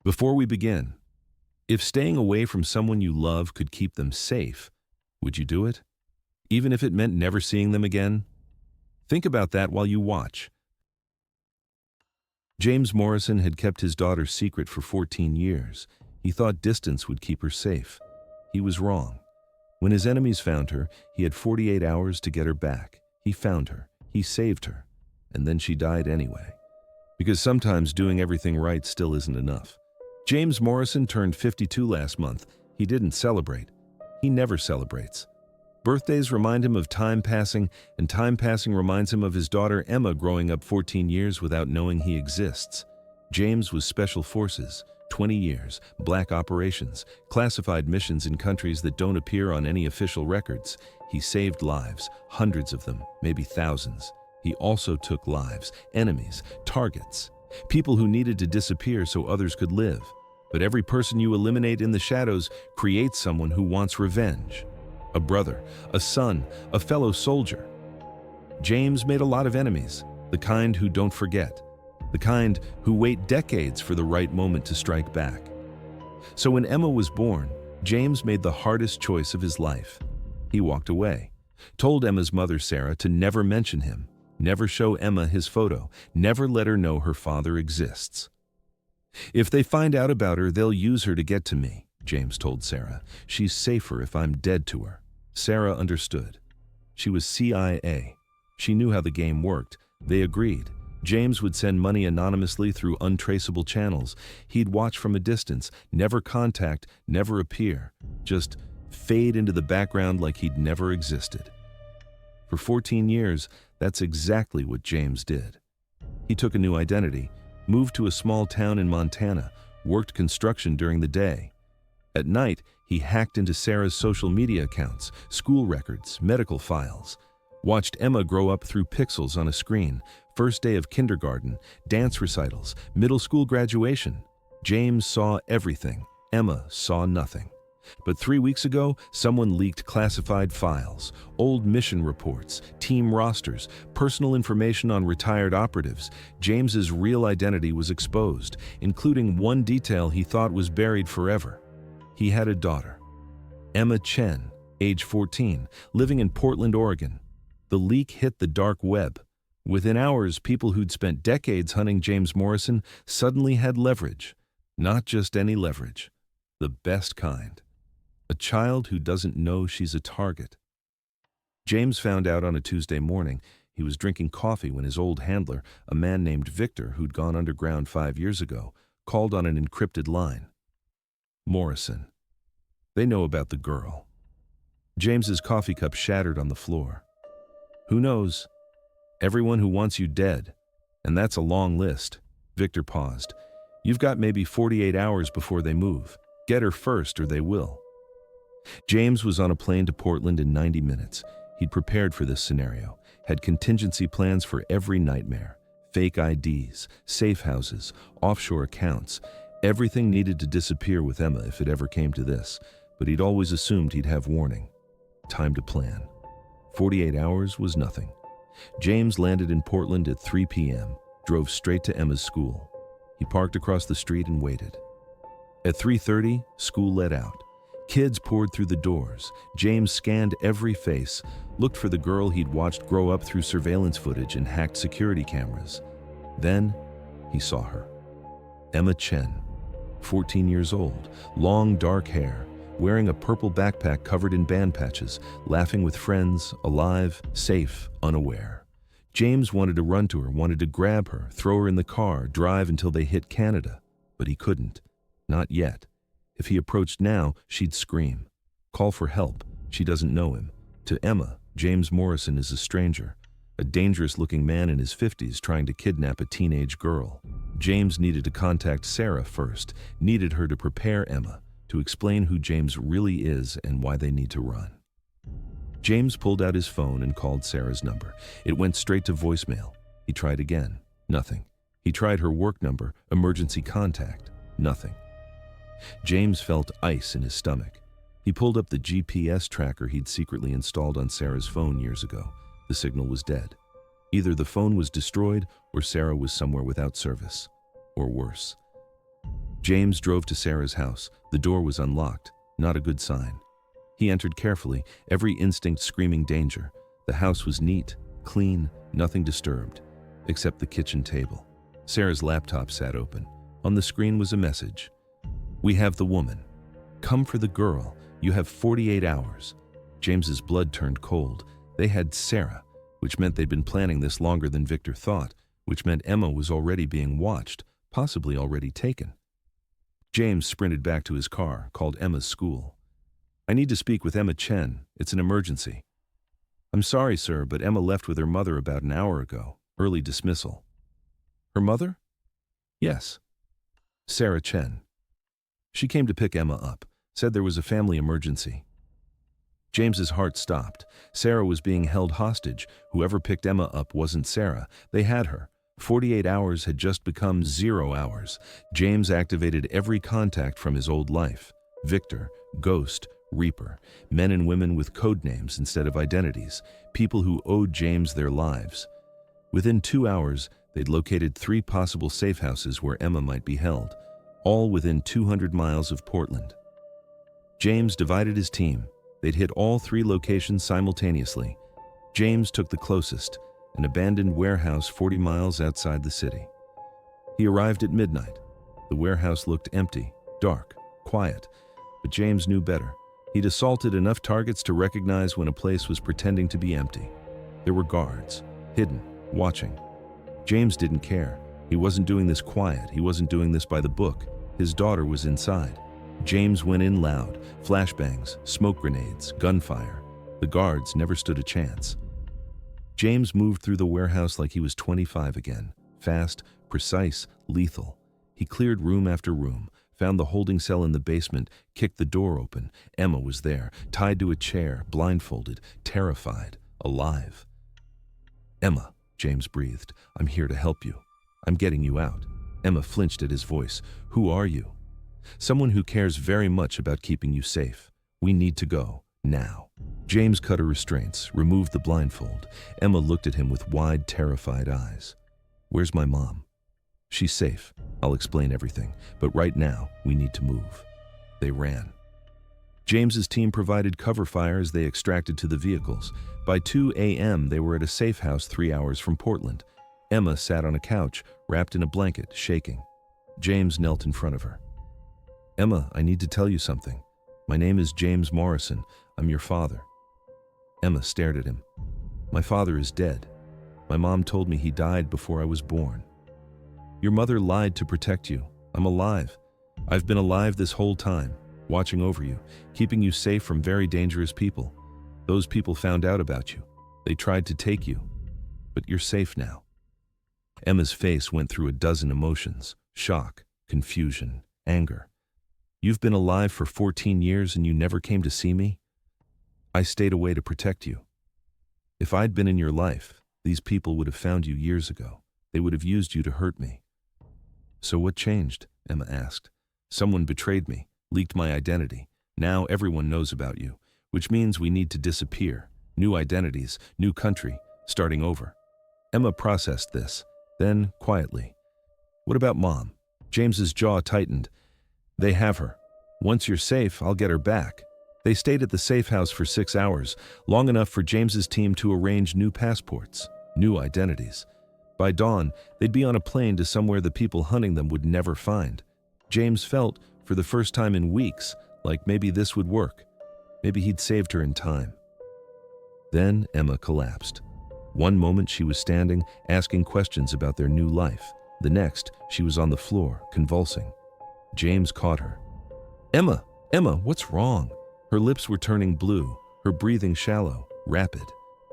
Before we begin, if staying away from someone you love could keep them safe, would you do it? Even if it meant never seeing them again? Think about that while you watch. James Morrison had kept his daughter's secret for 14 years. He thought distance would keep her safe. He was wrong. When his enemies found her, he had 48 hours to get her back. He found her. He saved her. And then she died anyway. Because sometimes doing everything right still isn't enough. James Morrison turned 52 last month. He didn't celebrate. He never celebrates. Birthdays remind him of time passing, and time passing reminds him of his daughter Emma growing up 14 years without knowing he exists. James was Special Forces, 20 years, black operations, classified missions in countries that don't appear on any official records. He saved lives, hundreds of them, maybe thousands. He also took lives, enemies, targets, people who needed to disappear so others could live. But every person you eliminate in the shadows creates someone who wants revenge. A brother, a son, a fellow soldier. James made a lot of enemies, the kind who don't forget, the kind who wait decades for the right moment to strike back. So when Emma was born, James made the hardest choice of his life. He walked away, told Emma's mother Sarah to never mention him, never show Emma his photo, never let her know her father exists. If they find out about her, they'll use her to get to me, James told Sarah. She's safer if I'm dead to her. Sarah understood. She was CIA. She knew how the game worked. They agreed. James would send money anonymously through untraceable channels. He'd watch from a distance, never contact, never appear, just fade into the background like he'd never existed. For 14 years, that's exactly what James did. He took a new identity, moved to a small town in Montana, worked construction during the day. At night, he hacked into Sarah's social media accounts, school records, medical files. Watched Emma grow up through pixels on a screen, first day of kindergarten, dance recitals, middle school graduation. James saw everything. Emma saw nothing. But 3 weeks ago, someone leaked classified files, old mission reports, team rosters, personal information on retired operatives. James's real identity was exposed, including one detail he thought was buried forever. He had a daughter, Emma Chen, age 14, living in Portland, Oregon. The leak hit the dark web. Within hours, people who'd spent decades hunting James Morrison suddenly had leverage. Not just any leverage, the best kind. A child who doesn't know she's a target. James found out on a Tuesday morning. He was drinking coffee when his old handler, a man named Victor who'd gone underground 5 years ago, called on an encrypted line. Morrison. They know about the girl. James's coffee cup shattered on the floor. Who knows? Everyone who wants you dead. And that's a long list. Victor paused. You've got maybe 48 hours before they move. Get her first or they will. James was on a plane to Portland in 90 minutes. He'd prepared for this scenario, had contingency plans for every nightmare. Fake IDs, safe houses, offshore accounts. Everything needed to disappear with Emma if it ever came to this, but he'd always assumed he'd have warning. Time to plan. 48 hours was nothing. James landed in Portland at 3 p.m., drove straight to Emma's school. He parked across the street and waited. At 3:30, school let out. Kids poured through the doors. James scanned every face, looked for the girl he'd watched grow up through surveillance footage and hacked security cameras. Then, he saw her. Emma Chen, 14 years old, long dark hair, wearing a purple backpack covered in band patches, laughing with friends, alive, safe, unaware. James wanted to run to her, wanted to grab her, throw her in the car, drive until they hit Canada. But he couldn't. Not yet. If he approached now, she'd scream. Call for help. She doesn't know him. To Emma, James Morrison is a stranger. A dangerous-looking man in his 50s trying to kidnap a teenage girl. James needed to contact Sarah first, needed her to prepare Emma, to explain who James really is and why they need to run. James pulled out his phone and called Sarah's number. It went straight to voicemail. He tried again. Nothing. He tried her work number, emergency contact. Nothing. James felt ice in his stomach. He pulled up the GPS tracker he'd secretly installed on Sarah's phone years ago. The signal was dead. Either the phone was destroyed or Sarah was somewhere without service. Or worse. James drove to Sarah's house. The door was unlocked, not a good sign. He entered carefully, every instinct screaming danger. The house was neat, clean, nothing disturbed, except the kitchen table. Sarah's laptop sat open. On the screen was a message. "We have the woman. Come for the girl. You have 48 hours. James's blood turned cold. They had Sarah, which meant they'd been planning this longer than Victor thought, which meant Emma was already being watched, possibly already taken. James sprinted back to his car, called Emma's school. "I need to speak with Emma Chen. It's an emergency." "I'm sorry, sir, but Emma left with her mother about an hour ago. Early dismissal." "Her mother?" "Yes. Sarah Chen. She came to pick Emma up, said there was a family emergency." James's heart stopped. Sarah was being held hostage. Whoever picked Emma up wasn't Sarah. They had her. 48 hours had just become 0 hours. James activated every contact from his old life. Victor, Ghost, Reaper. Men and women with code names instead of identities. People who owed James their lives. Within 2 hours, they'd located 3 possible safe houses where Emma might be held, all within 200 miles of Portland. James divided his team. They'd hit all 3 locations simultaneously. James took the closest, an abandoned warehouse 40 miles outside the city. He arrived at midnight. The warehouse looked empty, dark, quiet, but James knew better. He'd assaulted enough targets to recognize when a place was pretending to be empty. There were guards, hidden, watching. James didn't care. He wasn't doing this quiet. He wasn't doing this by the book. His daughter was inside. James went in loud, flashbangs, smoke grenades, gunfire. The guards never stood a chance. James moved through the warehouse like he was 25 again, fast, precise, lethal. He cleared room after room, found the holding cell in the basement, kicked the door open. Emma was there, tied to a chair, blindfolded, terrified, alive. "Emma," James breathed, "I'm here to help you. I'm getting you out." Emma flinched at his voice. "Who are you?" "Someone who cares very much about keeping you safe. We need to go, now." James cut her restraints, removed the blindfold. Emma looked at him with wide, terrified eyes. "Where's my mom?" "She's safe. I'll explain everything. But right now, we need to move." They ran. James's team provided cover fire as they extracted to the vehicles. By 2 a.m., they were at a safe house 3 hours from Portland. Emma sat on a couch, wrapped in a blanket, shaking. James knelt in front of her. "Emma, I need to tell you something. My name is James Morrison. I'm your father." Emma stared at him. "My father is dead. My mom told me he died before I was born." "Your mother lied to protect you. I'm alive. I've been alive this whole time, watching over you, keeping you safe from very dangerous people. Those people found out about you. They tried to take you. But you're safe now." Emma's face went through a dozen emotions: shock, confusion, anger. "You've been alive for 14 years and you never came to see me? I stayed away to protect you. If I'd been in your life, these people would have found you years ago. They would have used you to hurt me." "So what changed?" Emma asked. "Someone betrayed me, leaked my identity. Now everyone knows about you, which means we need to disappear. New identities, new country, starting over." Emma processed this. Then, quietly, "What about Mom?" James's jaw tightened. "They have her. Once you're safe, I'll get her back." They stayed at the safe house for 6 hours, long enough for James's team to arrange new passports, new identities. By dawn, they'd be on a plane to somewhere the people hunting them would never find. James felt, for the first time in weeks, like maybe this would work. Maybe he'd saved her in time. Then Emma collapsed. One moment she was standing, asking questions about their new life. The next, she was on the floor, convulsing. James caught her. "Emma! Emma, what's wrong?" Her lips were turning blue, her breathing shallow, rapid.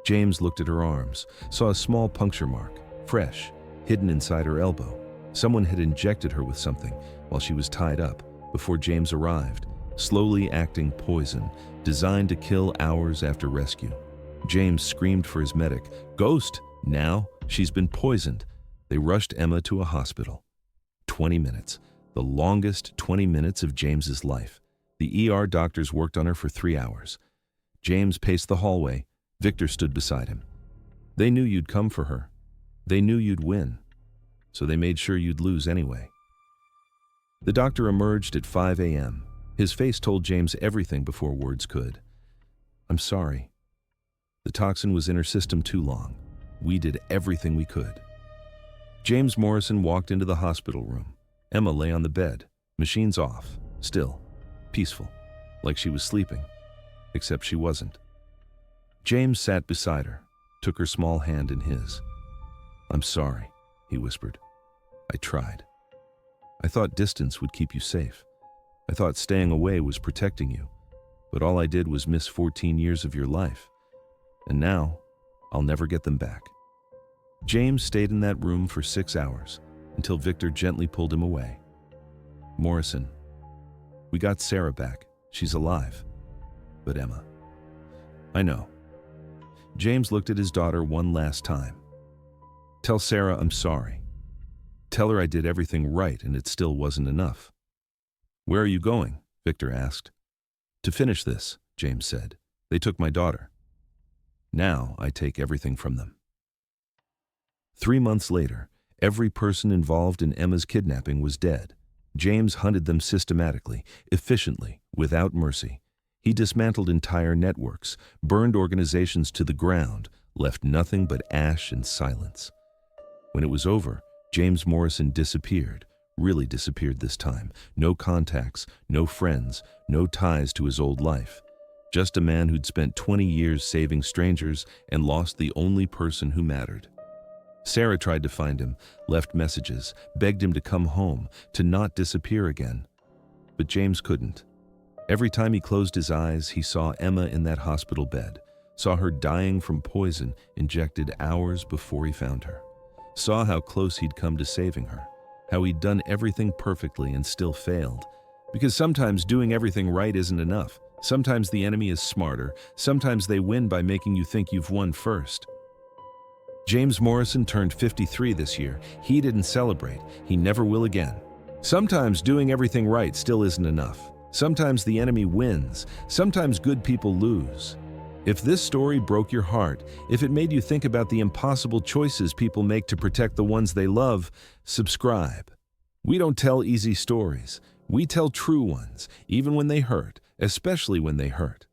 James looked at her arms, saw a small puncture mark, fresh, hidden inside her elbow. Someone had injected her with something while she was tied up before James arrived, slowly acting poison, designed to kill hours after rescue. James screamed for his medic. "Ghost! Now! She's been poisoned!" They rushed Emma to a hospital. 20 minutes, the longest 20 minutes of James's life. The ER doctors worked on her for 3 hours. James paced the hallway. Victor stood beside him. "They knew you'd come for her. They knew you'd win. So they made sure you'd lose anyway." The doctor emerged at 5 a.m. His face told James everything before words could. "I'm sorry. The toxin was in her system too long. We did everything we could." James Morrison walked into the hospital room. Emma lay on the bed, machines off, still, peaceful, like she was sleeping, except she wasn't. James sat beside her, took her small hand in his. "I'm sorry," he whispered. "I tried. I thought distance would keep you safe. I thought staying away was protecting you. But all I did was miss 14 years of your life. And now, I'll never get them back." James stayed in that room for 6 hours, until Victor gently pulled him away. "Morrison, we got Sarah back. She's alive. But Emma..." "I know." James looked at his daughter one last time. "Tell Sarah I'm sorry. Tell her I did everything right and it still wasn't enough." "Where are you going?" Victor asked. "To finish this," James said. "They took my daughter. Now I take everything from them." 3 months later, every person involved in Emma's kidnapping was dead. James hunted them systematically, efficiently, without mercy. He dismantled entire networks, burned organizations to the ground, left nothing but ash and silence. When it was over, James Morrison disappeared, really disappeared this time. No contacts, no friends, no ties to his old life. Just a man who'd spent 20 years saving strangers and lost the only person who mattered. Sarah tried to find him, left messages, begged him to come home, to not disappear again. But James couldn't. Every time he closed his eyes, he saw Emma in that hospital bed, saw her dying from poison injected hours before he found her, saw how close he'd come to saving her, how he'd done everything perfectly and still failed. Because sometimes doing everything right isn't enough. Sometimes the enemy is smarter. Sometimes they win by making you think you've won first. James Morrison turned 53 this year. He didn't celebrate. He never will again. Sometimes doing everything right still isn't enough. Sometimes the enemy wins. Sometimes good people lose. If this story broke your heart, if it made you think about the impossible choices people make to protect the ones they love, subscribe. We don't tell easy stories. We tell true ones, even when they hurt, especially when they hurt.